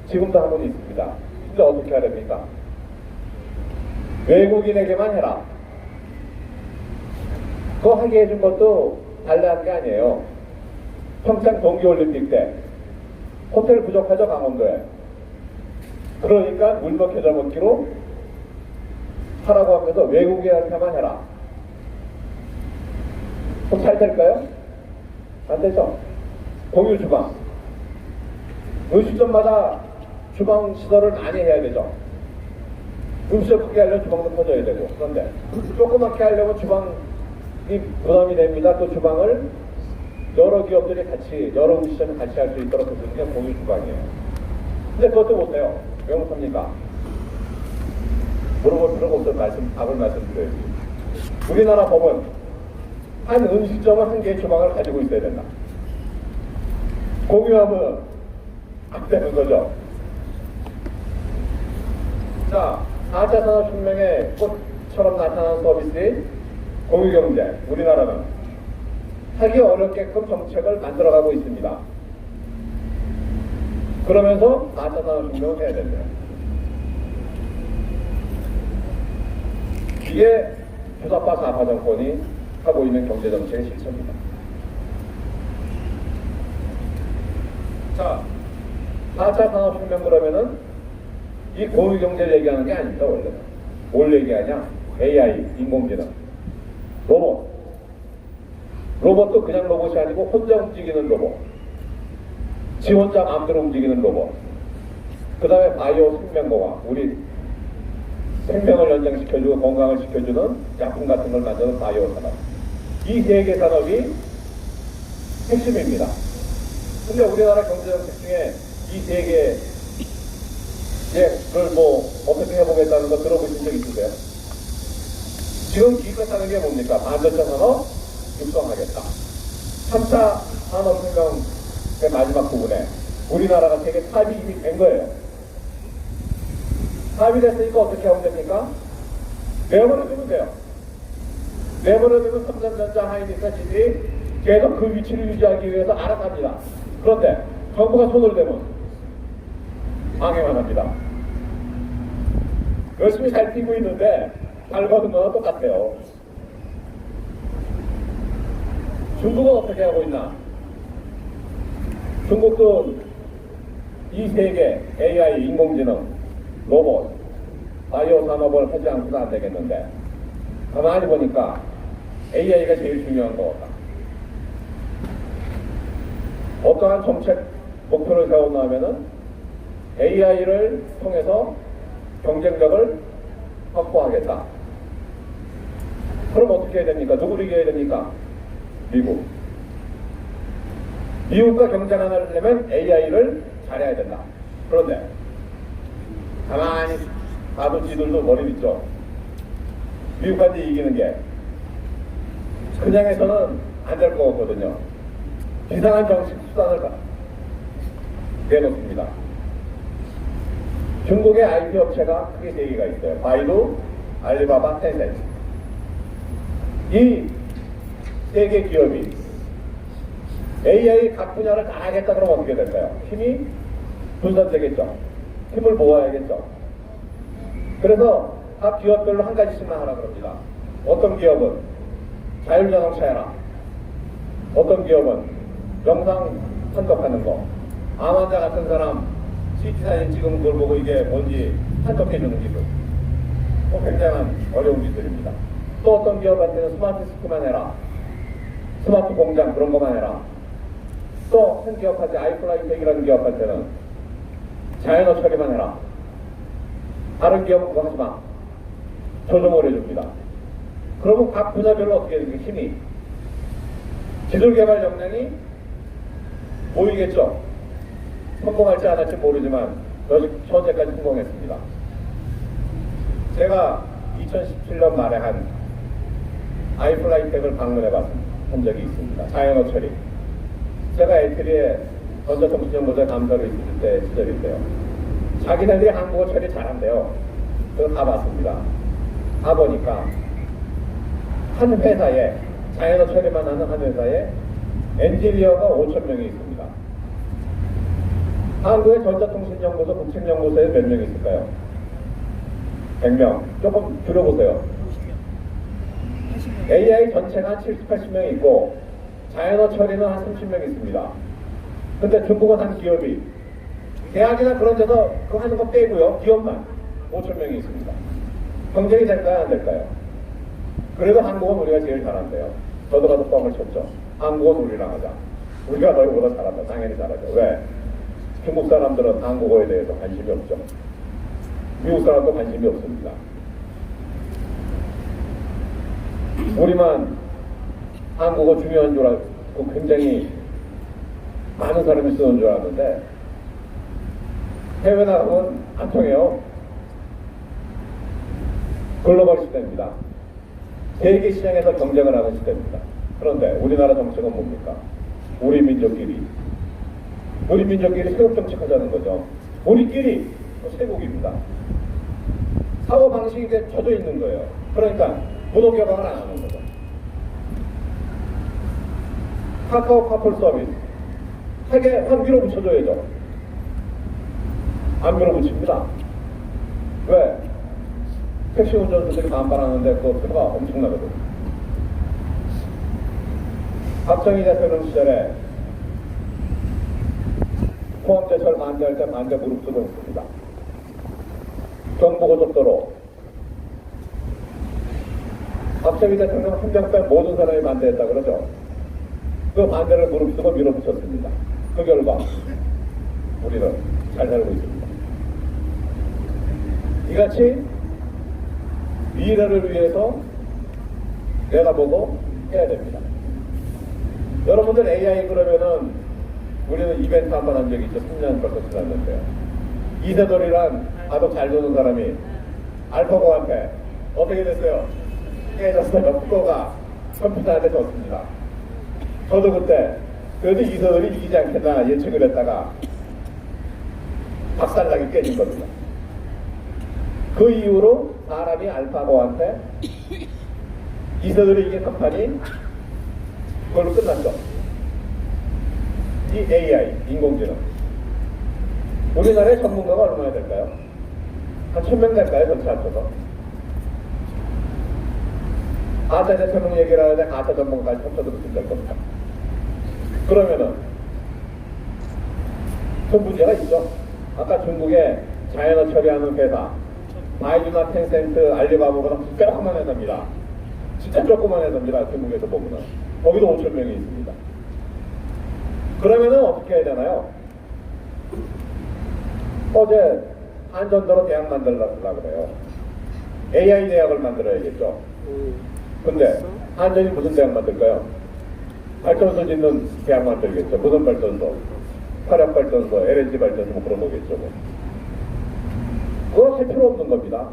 지금도 한 번 있습니다. 근데 어떻게 하렵니까? 외국인에게만 해라. 그거 하게 해준 것도 달라한 게 아니에요. 평창 동계올림픽 때 호텔 부족하죠, 강원도에. 그러니까 물 먹혀 잘 먹기로 하라고 하면서 외국인한테만 해라. 그럼 잘 될까요? 안 되죠. 공유 주방. 음식점마다 주방 시설을 많이 해야 되죠. 음식을 크게 하려면 주방도 커져야 되고. 그런데 조그맣게 하려면 주방이 부담이 됩니다. 또 주방을 여러 기업들이 같이, 여러 음식점이 같이 할 수 있도록 해주는 게 공유 주방이에요. 근데 그것도 못해요. 왜 못합니까? 물어볼 필요가 없어 답을 말씀드려야지. 우리나라 법은 한 음식점은 한 개의 주방을 가지고 있어야 된다. 공유하면 안 되는 거죠. 자, 4차 산업혁명의 꽃처럼 나타난 서비스인 공유경제. 우리나라는 하기 어렵게끔 정책을 만들어가고 있습니다. 그러면서 4차 산업혁명을 해야 된대요. 이게 주사파 4파 정권이 하고 있는 경제정책의 실천입니다. 자, 4차 산업혁명 그러면은 이 공유경제를 얘기하는 게 아닙니다, 원래는. 뭘 얘기하냐? AI, 인공지능, 로봇도 그냥 로봇이 아니고 혼자 움직이는 로봇, 지 혼자 마음대로 움직이는 로봇, 그 다음에 바이오 생명공학, 우리 생명을 연장시켜주고 건강을 지켜주는 약품 같은 걸 만드는 바이오 산업. 이 세 개 산업이 핵심입니다. 근데 우리나라 경제정책 중에 이 세 개를 뭐 어떻게 해보겠다는 거 들어보신 적 있으세요? 지금 기껏하는 게 뭡니까? 반도체 산업 육성하겠다. 3차 산업혁명의 마지막 부분에 우리나라가 세계 탑이 이미 된 거예요. 탑이 됐으니까 어떻게 하면 됩니까? 내버려두면 돼요. 내버려두면 삼성전자, 하이닉스, GD 계속 그 위치를 유지하기 위해서 알아갑니다. 그런데 정부가 손을 대면 망해만 합니다. 열심히 잘 뛰고 있는데 잘 거둔 거나 똑같아요. 중국은 어떻게 하고 있나? 중국도 이 세계 AI, 인공지능, 로봇, 바이오 산업을 하지 않고는 안 되겠는데 가만히 보니까 AI가 제일 중요한 것 같다. 어떠한 정책 목표를 세웠나 하면은 AI를 통해서 경쟁력을 확보하겠다. 그럼 어떻게 해야 됩니까? 누구를 이겨야 됩니까? 미국. 미국과 경쟁하려면 AI를 잘해야 된다. 그런데 가만히 봐도 지들도 머리 있죠. 미국한테 이기는 게 그냥 해서는 안 될 것 같거든요. 비상한 정식 수단을 내놓습니다. 중국의 IT 업체가 크게 세 개가 있어요. 바이두, 알리바바, 텐센트. 이 세 개 기업이 AI 각 분야를 다 하겠다 그러면 어떻게 될까요? 힘이 분산되겠죠. 힘을 모아야겠죠. 그래서 각 기업별로 한 가지씩만 하라 그럽니다. 어떤 기업은 자율자동차 해라. 어떤 기업은 영상 판독하는 거. 암 환자 같은 사람 CT 사진 찍은 걸 보고 이게 뭔지 판독해주는 기술. 굉장한 어려운 기술입니다. 또 어떤 기업한테는 스마트 시티만 해라. 스마트 공장 그런 것만 해라. 또 한 기업한테 아이플라이텍이라는 기업한테는 자연어 처리만 해라. 다른 기업은 그거 하지 마. 조정을 해줍니다. 그러면 각 분야별로 어떻게 해야 힘이 기술개발 역량이 보이겠죠. 성공할지 안 할지 모르지만 현재까지 성공했습니다. 제가 2017년 말에 한 아이플라이텍을 방문해 한 적이 있습니다. 자연어 처리. 제가 에트리에 전자통신정보사 감사로 있을 때 시절인데요. 자기네들이 한국어 처리 잘한대요. 그거 다 봤습니다. 다 보니까 한 회사에 자연어 처리만 하는 한 회사에 엔지니어가 5,000명이 있습니다. 한국의 전자통신연구소, 국책연구소에 몇 명 있을까요? 100명. 조금 줄여보세요. AI 전체가 한 70, 80명이 있고 자연어 처리는 한 30명 있습니다. 근데 중국은 한 기업이 대학이나 그런 데서 그거 하는 거 빼고요. 기업만 5,000명이 있습니다. 경쟁이 될까요? 안 될까요? 그래도 한국은 우리가 제일 잘한대요. 저도 가서 뻥을 쳤죠. 한국은 우리랑 하자. 우리가 너희보다 잘한다. 당연히 잘하죠. 왜? 중국 사람들은 한국어에 대해서 관심이 없죠. 미국 사람도 관심이 없습니다. 우리만 한국어 중요한 줄 알고 굉장히 많은 사람이 쓰는 줄 알았는데 해외 나가면 안 통해요. 글로벌 시대입니다. 세계 시장에서 경쟁을 하는 시대입니다. 그런데 우리나라 정책은 뭡니까? 우리 민족끼리 세국 정책하자는 거죠. 우리끼리 세국입니다. 사고 방식이 이제 젖어 있는 거예요. 그러니까 문호 개방을 안 하는 거죠. 카카오 카풀 서비스 세계 확 밀어붙여줘야죠. 안 밀어붙입니다. 왜? 택시 운전수들이 반발하는데 그 표가 엄청나거든요. 박정희 대통령 시절에 포항제철 반대할 때 반대 무릎 꿇었습니다. 경부고속도로 박정희 대통령 한 명 뺀 모든 사람이 반대했다 그러죠. 그 반대를 무릅쓰고 밀어붙였습니다. 그 결과 우리는 잘 살고 있습니다. 이같이 미래를 위해서 내다보고 해야 됩니다. 여러분들 AI 그러면은 우리는 이벤트 한 번 한 적이 있죠. 10년 벌써 지났는데요. 이세돌이란 아주 잘 노는 사람이 알파고한테 어떻게 됐어요? 깨졌어요. 그거가 컴퓨터한테 졌습니다. 저도 그때 그래도 이세돌이 이기지 않겠다 예측을 했다가 박살나게 깨진 겁니다. 그 이후로 사람이 알파고한테 이세돌이 이긴 판이 그걸로 끝났죠. 이 AI, 인공지능. 우리나라의 전문가가 얼마나 될까요? 한 1000명 될까요? 전체 합쳐서? 가짜 대통령 얘기를 하는데 가짜 전문가까지 합쳐도 무슨 될 겁니다. 그러면은 큰 문제가 있죠. 아까 중국에 자연어 처리하는 회사 바이두나 텐센트, 알리바바보다 조그만 회사입니다. 진짜 조그만 회사입니다. 중국에서 보면은 거기도 5,000명이 있습니다. 그러면은 어떻게 해야 되나요? 어제 한전도로 대학 만들려고 그래요. AI 대학을 만들어야겠죠. 근데 한전이 무슨 대학 만들까요? 발전소 짓는 대학 만들겠죠. 무슨 발전소? 화력발전소, LNG 발전소 뭐 그런 거겠죠. 뭐. 그거 할 필요 없는 겁니다.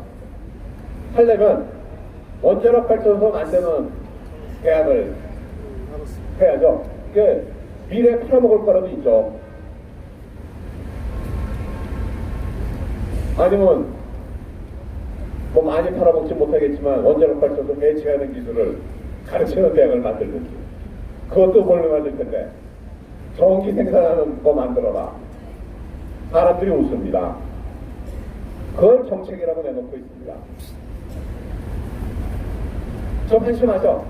하려면 원자력 발전소 만드는 대학을 해야죠. 그게 미래에 팔아먹을 거라도 있죠. 아니면 뭐 많이 팔아먹지 못하겠지만 원자력 발전소 배치하는 기술을 가르치는 대학을 만들든지, 그것도 뭘로 만들 텐데 전기 생산하는 거 만들어라. 사람들이 웃습니다. 그걸 정책이라고 내놓고 있습니다. 좀 한심하죠?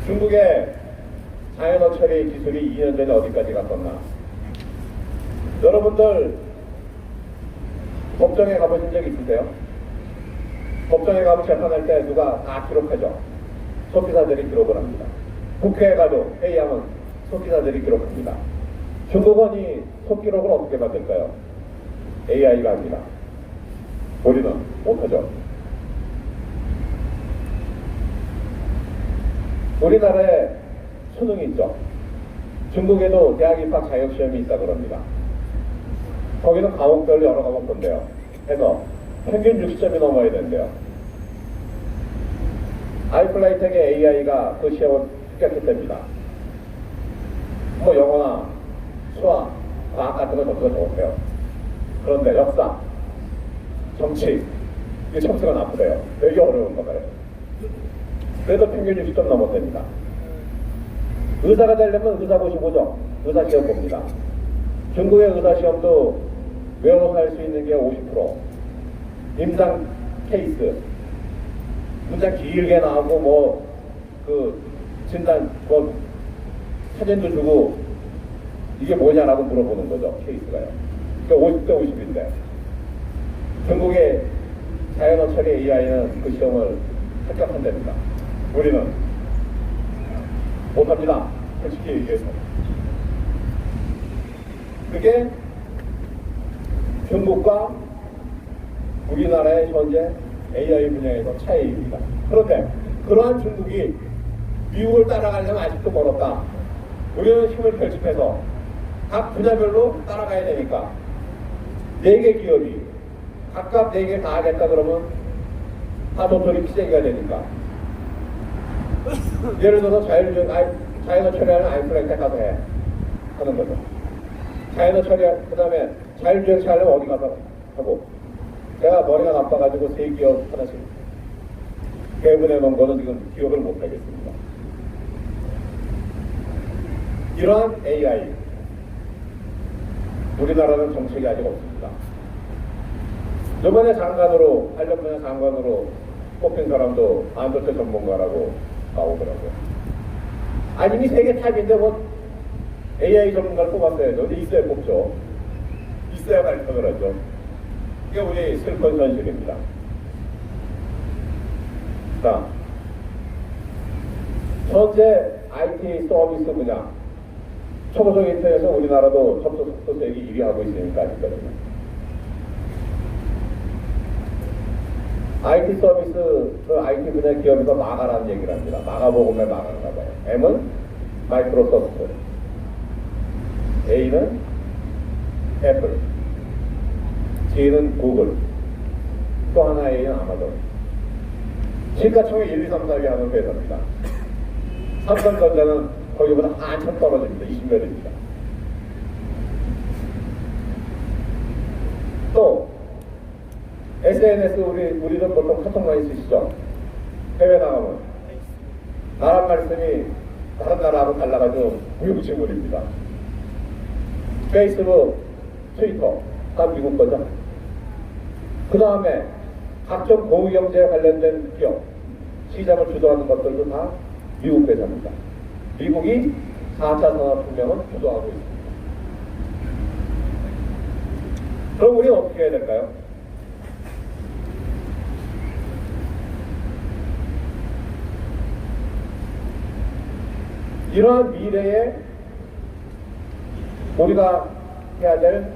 중국의 자연어 처리 기술이 2년 전에 어디까지 갔었나? 여러분들 법정에 가보신 적 있으세요? 법정에 가면 재판할 때 누가 다 기록하죠? 소기사들이 기록을 합니다. 국회에 가도 회의하면 소기사들이 기록합니다. 중국은 이 속기록을 어떻게 만들까요? AI가 합니다. 우리는 못하죠. 우리나라에 수능이 있죠. 중국에도 대학 입학 자격시험이 있다 그럽니다. 거기는 과목별로 여러 과목 본대요. 해서 평균 60점이 넘어야 된대요. 아이플라이텍의 AI가 그 시험을 합격했답니다. 뭐 영어나 수학, 과학 같은 거 점수가 좋으세요. 그런데 역사, 정치, 이게 점수가 나쁘대요. 되게 어려운 거 말이에요. 그래도 평균 60점 넘었답니다. 의사가 되려면 의사 고시 보죠. 의사 시험 봅니다. 중국의 의사 시험도 외워서 할 수 있는 게 50%. 임상 케이스. 문장 길게 나오고 뭐 그 진단 뭐 사진도 주고 이게 뭐냐라고 물어보는 거죠. 케이스가요. 그러니까 50대 50인데 중국의 자연어 처리 AI는 그 시험을 합격한답니다. 우리는 못합니다. 솔직히 얘기해서. 그게 중국과 우리나라의 현재 AI 분야에서 차이입니다. 그런데 그러한 중국이 미국을 따라가려면 아직도 멀었다. 우리는 힘을 결집해서 각 분야별로 따라가야 되니까 4개 기업이 각각 4개 다 하겠다 그러면 다 도토리 피재기가 되니까, 예를 들어서 자연어 처리하는 아이플라이텍 가서 해 하는 거죠. 자연어 처리, 그 다음에 자율주행 하려면 어디 가서 하고, 제가 머리가 나빠가지고 3기업 하나씩 배분해 놓은 거는 지금 기억을 못 하겠습니다. 이러한 AI, 우리나라는 정책이 아직 없습니다. 저번에 장관으로, 한력분야 장관으로 뽑힌 사람도 반도체 전문가라고 나오더라고요. 아니, 이미 세계 탑인데 뭐 AI 전문가를 뽑았어요. 어디 있어야 뽑죠. 있어야 발표를 하죠. 이게 우리 슬픈 현실입니다. 자, 현재 IT 서비스 분야 초고속 인터넷에서 우리나라도 접속 속도 세계 1위 하고 있으니까 아직까지는. IT 서비스, IT 분야 기업에서 마가라는 얘기를 합니다. 마가보험에 마가인가 봐요. M은 마이크로소프트, A는 애플, G는 구글, 또 하나 A는 아마존. 시가총액 1, 2, 3, 4위 하는 회사입니다. 삼성전자는 거기보다 한참 떨어집니다. 20몇입니다. 또 SNS 우리는 보통 카톡 많이 쓰시죠? 해외 나가면 나란 말씀이 다른 나라하고 달라가지고 무용지물입니다. 페이스북, 트위터 다 미국 거죠. 그 다음에 각종 공유경제에 관련된 기업, 시장을 주도하는 것들도 다 미국 회사입니다. 미국이 4차 산업혁명을 주도하고 있습니다. 그럼 우리는 어떻게 해야 될까요? 이러한 미래에 우리가 해야 될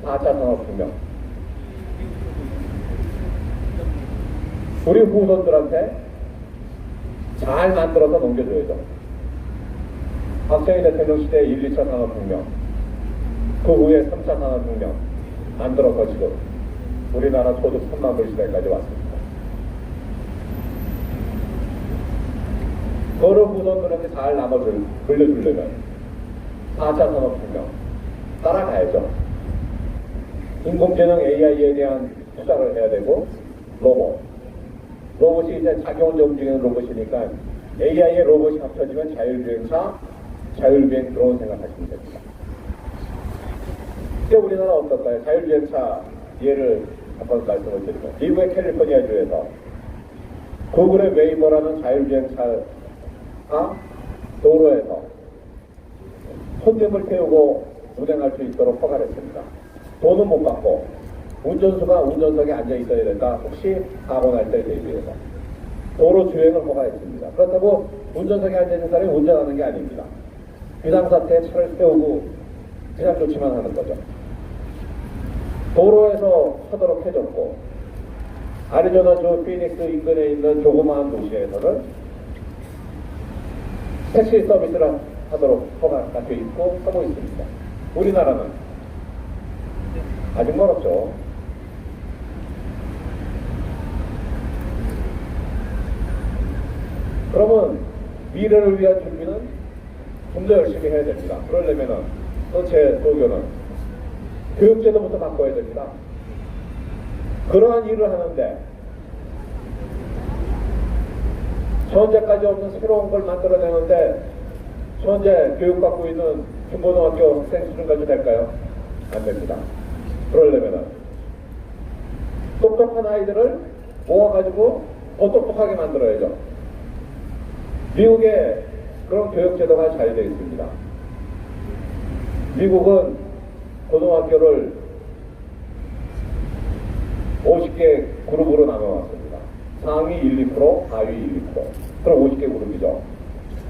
4차 산업혁명, 우리 후손들한테 잘 만들어서 넘겨줘야죠. 박정희 대통령 시대의 1, 2차 산업혁명, 그 후에 3차 산업혁명 만들어서 지금 우리나라 소득 3만 불 시대까지 왔습니다. 그런 후손들한테 잘 나눠 돌려주려면 4차 산업혁명, 따라가야죠. 인공지능 AI에 대한 투자를 해야 되고, 로봇이 이제 자기 혼자 움직이는 로봇이니까 AI의 로봇이 합쳐지면 자율주행차, 자율주행 드론 생각하시면 됩니다. 이제 우리나라 어떨까요? 자율주행차 예를 한번 말씀을 드리면, 미국의 캘리포니아주에서 구글의 웨이버라는 자율주행차가 도로에서 손님을 태우고 운행할 수 있도록 허가를 했습니다. 돈은 못 받고 운전수가 운전석에 앉아 있어야 된다. 혹시 사고 날 때 대비해서 도로 주행을 허가했습니다. 그렇다고 운전석에 앉아 있는 사람이 운전하는 게 아닙니다. 비상사태에 차를 세우고 그냥 조치만 하는 거죠. 도로에서 하도록 해줬고, 아리조나주 피닉스 인근에 있는 조그마한 도시에서는 택시 서비스를 하도록 허가가 돼 있고 하고 있습니다. 우리나라는 아직 멀었죠. 그러면 미래를 위한 준비는 좀 더 열심히 해야 됩니다. 그러려면은 또 제 소견은 교육제도부터 바꿔야 됩니다. 그러한 일을 하는데 현재까지 없는 새로운 걸 만들어내는데 현재 교육받고 있는 중고등학교 학생 수준까지 될까요? 안 됩니다. 그러려면은 똑똑한 아이들을 모아가지고 더 똑똑하게 만들어야죠. 미국에 그런 교육제도가 잘 되어 있습니다. 미국은 고등학교를 50개 그룹으로 나눠놨습니다. 상위 1, 2%, 하위 1, 2%. 그럼 50개 그룹이죠.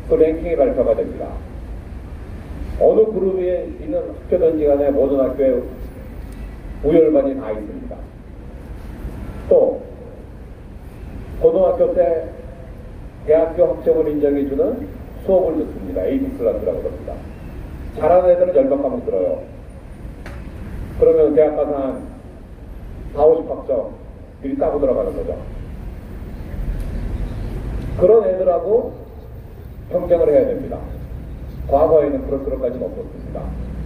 그 랭킹이 발표가 됩니다. 어느 그룹에 있는 학교든지 간에 모든 학교에 우열반이 다 있습니다. 또 고등학교 때 대학교 학점을 인정해주는 수업을 듣습니다. AD 클래스라고 그럽니다. 잘하는 애들은 열몇 과목 들어요. 그러면 대학 가서 한 4, 50학점 미리 따고 들어가는 거죠. 그런 애들하고 경쟁을 해야 됩니다. 과거에는 그럴까지는 없었습니다.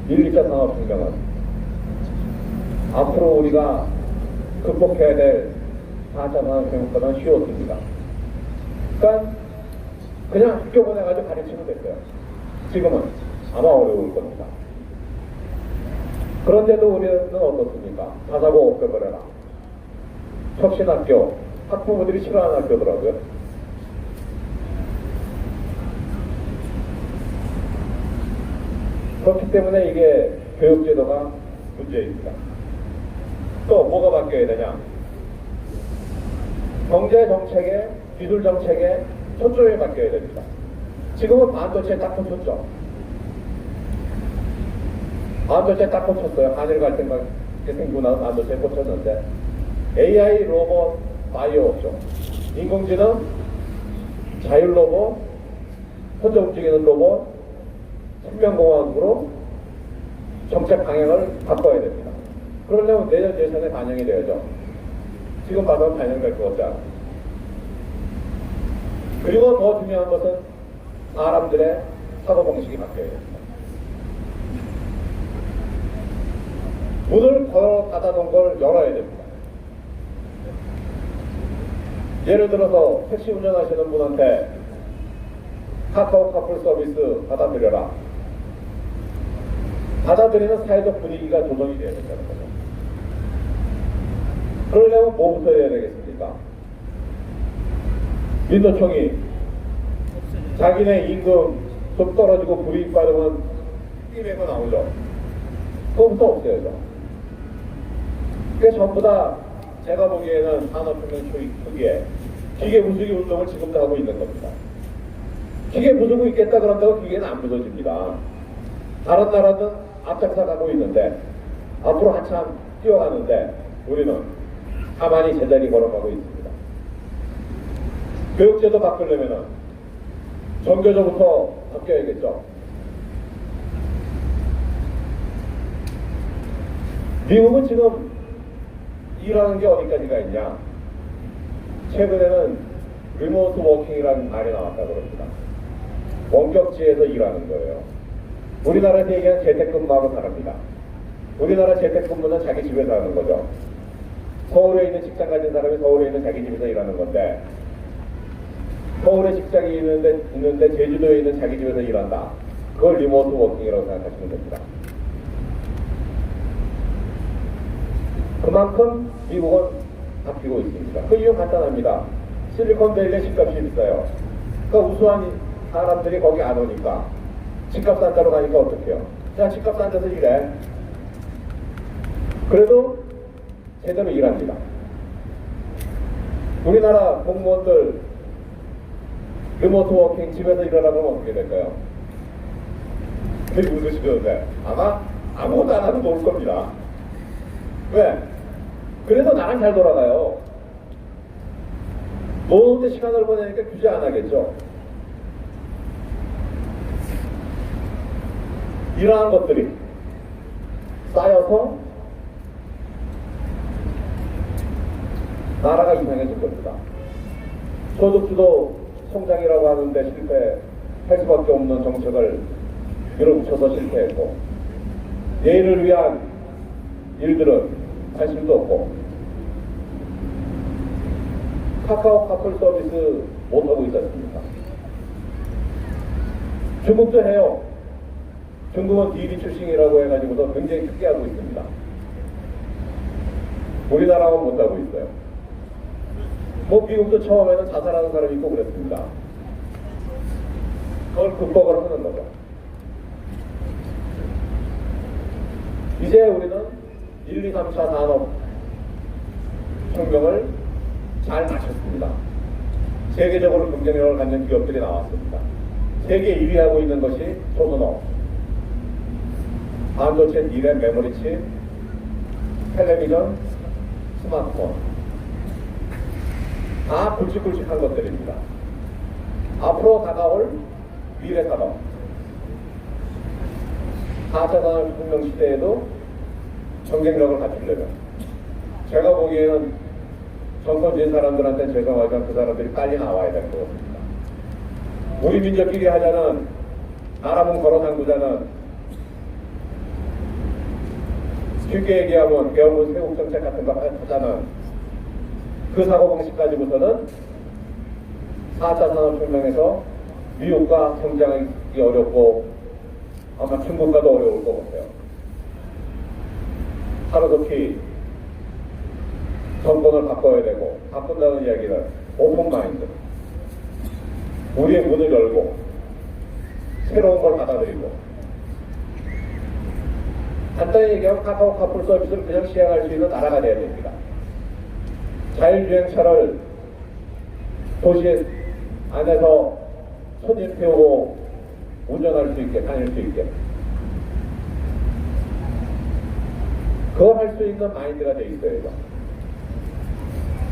1, 2차 산업혁명은 앞으로 우리가 극복해야 될 4차 산업혁명보다는 쉬웠습니다. 그러니까 그냥 학교 보내가지고 가르치면 됐어요. 지금은 아마 어려울 겁니다. 그런데도 우리는 어떻습니까? 다사고 없애버려라. 혁신학교, 학부모들이 싫어하는 학교더라고요. 그렇기 때문에 이게 교육제도가 문제입니다. 또 뭐가 바뀌어야 되냐? 경제정책에, 기술정책에 초점이 바뀌어야 됩니다. 지금은 반도체에 딱 꽂혔죠. 반도체에 딱 꽂혔어요. 한일 갈등가 생기고 나서 반도체에 꽂혔는데 AI, 로봇, 바이오 업종, 인공지능, 자율로봇, 혼자 움직이는 로봇, 생명공학으로 정책 방향을 바꿔야 됩니다. 그러려면 내년 예산에 반영이 돼야죠. 지금 봐도 반영될 것 같지 않아요. 그리고 더 중요한 것은 사람들의 사고방식이 바뀌어야 됩니다. 문을 걸어 닫아놓은 걸 열어야 됩니다. 예를 들어서 택시 운전하시는 분한테 카카오 카풀 서비스 받아들여라. 받아들이는 사회적 분위기가 조성이 돼야 된다는 거죠. 그러려면 뭐부터 해야 되겠습니까? 민노총이 자기네 임금 좀 떨어지고 불이익 받으면 끼매고 나오죠. 그거부터 없애야죠. 그게 전부 다 제가 보기에는 산업혁명 초기에 기계 부수기 운동을 지금도 하고 있는 겁니다. 기계 부수고 있겠다 그런다고 기계는 안 부서집니다. 다른 나라는 앞장서 가고 있는데 앞으로 한참 뛰어가는데 우리는 가만히 제자리 걸어가고 있습니다. 교육제도 바꾸려면은 전교조부터 바뀌어야겠죠. 미국은 지금 일하는 게 어디까지가 있냐? 최근에는 리모트 워킹이라는 말이 나왔다고 그럽니다. 원격지에서 일하는 거예요. 우리나라에서 얘기하는 재택근무하고 다릅니다. 우리나라 재택근무는 자기 집에서 하는 거죠. 서울에 있는 직장 가진 사람이 서울에 있는 자기 집에서 일하는 건데, 서울에 직장이 있는데 제주도에 있는 자기 집에서 일한다. 그걸 리모트 워킹이라고 생각하시면 됩니다. 그만큼 미국은 바뀌고 있습니다. 그 이유 간단합니다. 실리콘밸리의 집값이 비싸요. 그러니까 우수한 사람들이 거기 안 오니까 집값 싼 데로 가니까 어떡해요? 그냥 집값 싼 데서 일해. 그래도 제대로 일합니다. 우리나라 공무원들 리모트 워킹 집에서 일하라면 어떻게 될까요? 되게 웃으시던데 아마 아무것도 안 하고 놀 겁니다. 왜? 그래도 나는 잘 돌아가요. 노는데 시간을 보내니까 규제 안 하겠죠. 이러한 것들이 쌓여서 나라가 이상해질 겁니다. 소득주도 성장이라고 하는데 실패할 수밖에 없는 정책을 밀어붙여서 실패했고, 내일을 위한 일들은 관심도 없고, 카카오 카풀 서비스 못하고 있었습니다. 중국도 해요. 중국은 DB 출신이라고 해가지고서 굉장히 크게 하고 있습니다. 우리나라만 못하고 있어요. 뭐 미국도 처음에는 자살하는 사람이 있고 그랬습니다. 그걸 극복을 하는 거죠. 이제 우리는 1, 2, 3차 산업 혁명을 잘 마쳤습니다. 세계적으로 경쟁력을 갖는 기업들이 나왔습니다. 세계 1위 하고 있는 것이 조선업, 반도체, 디램, 메모리칩, 텔레비전, 스마트폰, 다 굵직굵직한 것들입니다. 앞으로 다가올 미래 산업, 4차 산업혁명 시대에도 경쟁력을 갖추려면, 제가 보기에는 정권진 사람들한테 죄송하지만 그 사람들이 빨리 나와야 될 것 같습니다. 우리 민족끼리 하자는, 나라문 걸어 당구자는, 쉽게 얘기하면 배워본 세국 정책 같은 거 하자는 그 사고방식 가지고서는 4차 산업혁명에서 미국과 경쟁하기 어렵고 아마 중국과도 어려울 것 같아요. 하루속히 정권을 바꿔야 되고, 바꾼다는 이야기는 오픈 마인드, 우리의 문을 열고 새로운 걸 받아들이고, 간단히 얘기하면 카카오 카풀 서비스를 그냥 시행할 수 있는 나라가 돼야 됩니다. 자율주행차를 도시 안에서 손님 태우고 운전할 수 있게, 다닐 수 있게, 그걸 할 수 있는 마인드가 돼 있어야죠.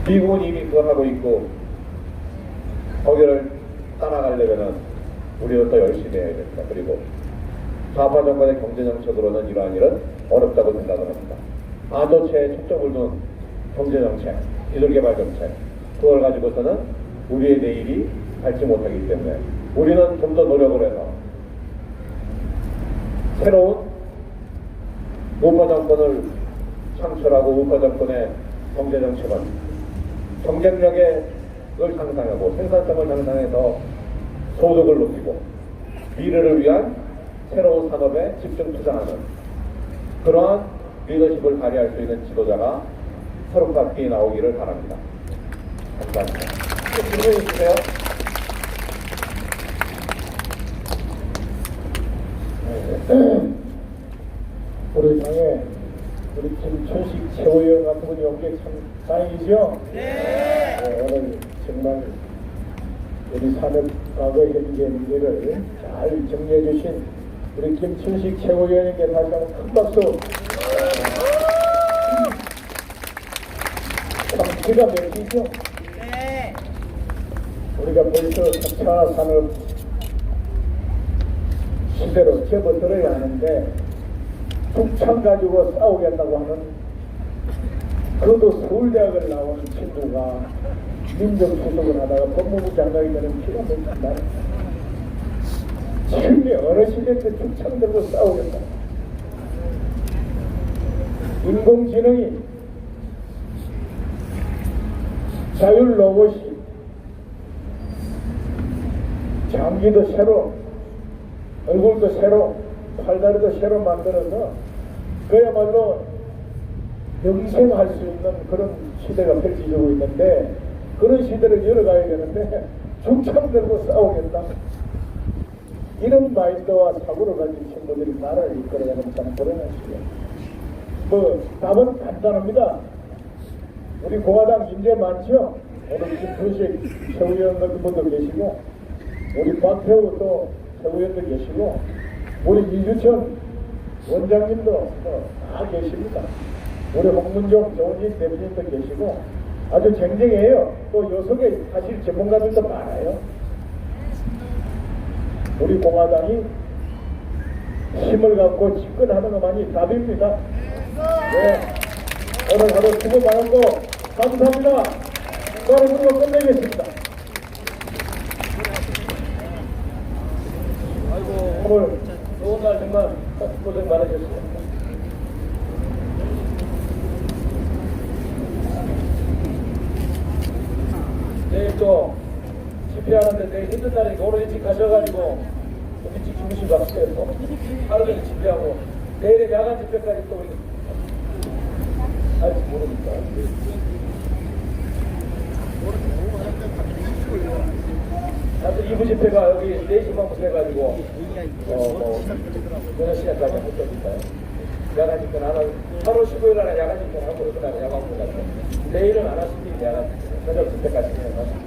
미국은 이미 그걸 하고 있고, 거기를 따라가려면 우리는 더 열심히 해야 됩니다. 그리고 좌파 정권의 경제정책으로는 이러한 일은 어렵다고 생각을 합니다. 반도체에 초점을 둔 경제정책, 기술개발정책, 그걸 가지고서는 우리의 내일이 닳지 못하기 때문에 우리는 좀 더 노력을 해서 새로운 우파 정권을 창출하고, 우파 정권의 경제정책은 경쟁력을 향상하고 생산성을 향상해서 소득을 높이고 미래를 위한 새로운 산업에 집중 투자하는 그러한 리더십을 발휘할 수 있는 지도자가 새롭게 나오기를 바랍니다. 감사합니다. 질문 있으세요? 우리 당에 우리 김춘식 최고위원 같은 분이 온 게 참 다행이죠? 네. 오늘 정말 우리 산업과거 현재 문제를 잘 정리해 주신 우리 김춘식 최고위원님께 다시 한번 큰 박수. 참 기가 막히죠? 네. 우리가 벌써 4차 산업 시대로 접어들어야 하는데 북창 가지고 싸우겠다고 하는, 그것도 서울대학을 나온 친구가 민정수석을 하다가 법무부 장관이 되는 기가 막힌다. 지금이 어느 시대 때 북창 들고 싸우겠다. 인공지능이 자율 로봇이 장기도 새로 얼굴도 새로 팔다리도 새로 만들어서 그야말로 영생할 수 있는 그런 시대가 펼쳐지고 있는데 그런 시대를 열어가야 되는데 중창 들고 싸우겠다 이런 마인드와 사고를 가진 친구들이 나라를 이끌어가는 참 그러는 시대. 뭐 답은 간단합니다. 우리 공화당 인재 많죠? 오늘 김준식 최우위원 같은 분도 계시고 우리 박태우 또 최우위원도 계시고 우리 이주천 원장님도 다 계십니다. 우리 홍문종 조은진 대표님도 계시고 아주 쟁쟁해요. 또 요석에 사실 전문가들도 많아요. 우리 공화당이 힘을 갖고 집권하는 것만이 답입니다. 네. 오늘 하루 수고 많았고 감사합니다. 노래 부르고 끝내겠습니다. 오늘 좋은 날 정말 고생 많으셨습니다. 내일 또 집회하는데 내일 힘든 날이니까 오늘 일찍 가셔가지고 일찍 주무시고 가세요. 하루 종일 집회하고 내일은 야간 집회까지 또 우리 아직 모르니까. 사실 2부 집회가 여기 4시만부터 해가지고 여느 시간까지 못 됩니까요? 야간 집회는 안 하고 8월 15일 날에 야간 집회를 하고 그날 야간 집회 가고 내일은 안 하십니다. 야간 저녁 집회까지 진행하십니다.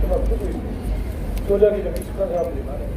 정말 크고 있습니다. 조작이 좀 익숙한 사람들이 많아요.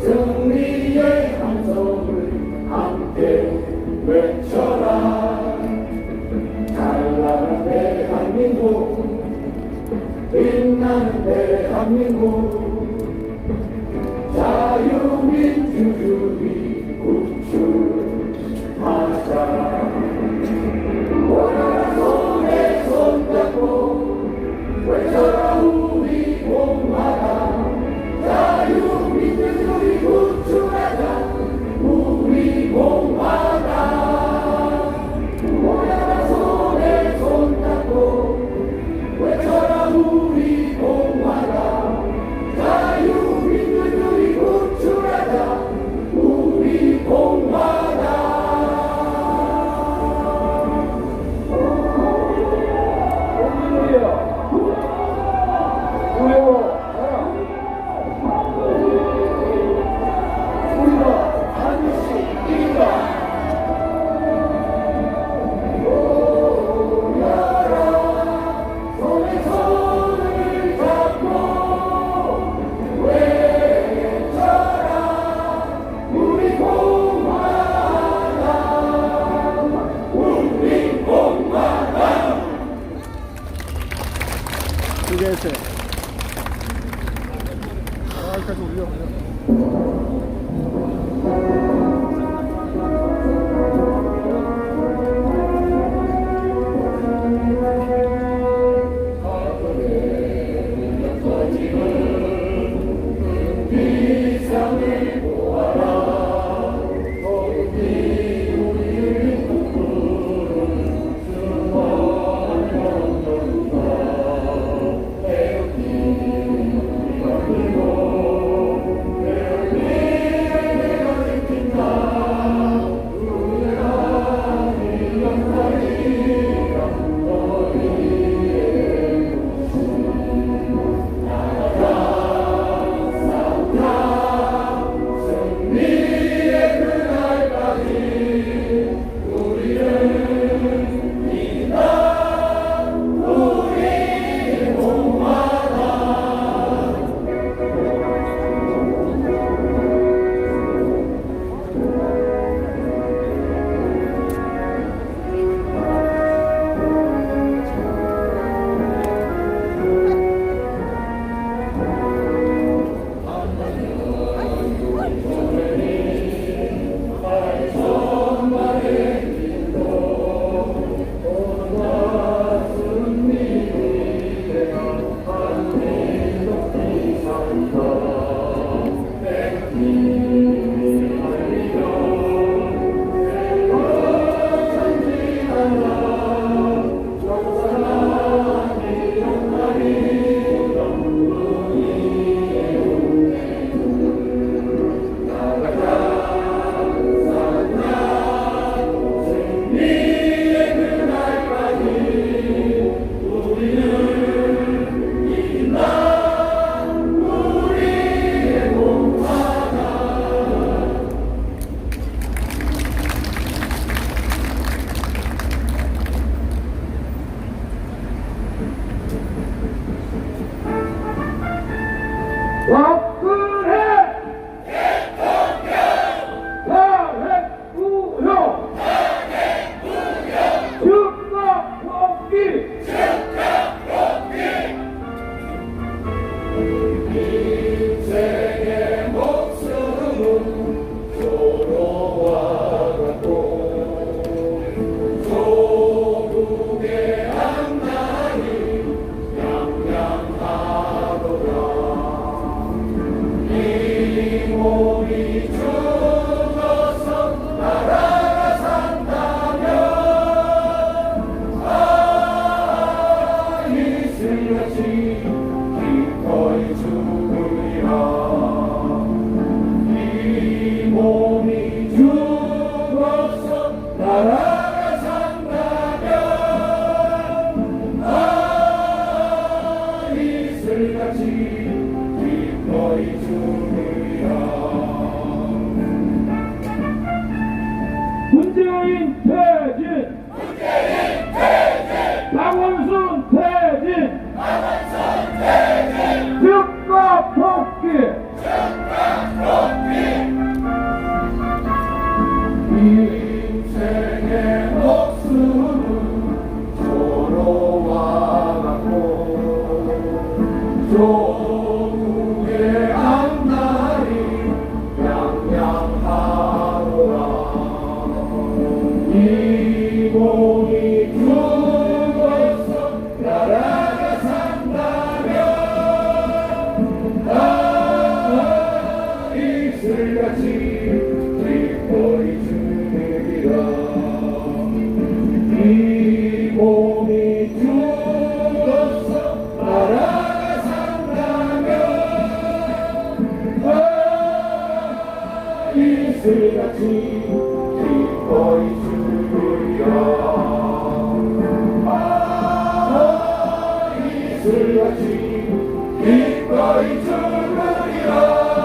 승리의 함성을 함께 외쳐라. 찬란한 대한민국, 빛나는 대한민국, 자유민주주의 구축하자. 오너라 손에 손잡고 외쳐라 우리 공화당, 자유민주주의 구축하자. 우리 공화당. 오너라 손에 손잡고 외쳐라 우리 공화당, 조로와 같고 조국의 앞날이 양양하도다. 이 몸이 죽어서 나라가 산다면 이슬같이 기꺼이 죽으리라. 이 몸이 죽어서 나라가 산다면 이슬같이 기꺼이 죽으리라. 문재인 퇴진! 박원순 퇴진! 즉각 복귀! 인생의 목숨은 조로와 같고 조국의 앞날이 양양하도다. 이 몸이 죽어서 나라가 산다면 이슬같이 기꺼이 죽으리라. 이 몸이 죽어서 나라가 산다면 이슬같이 기꺼이 죽으리라. 이슬같이 기꺼이 죽으리라.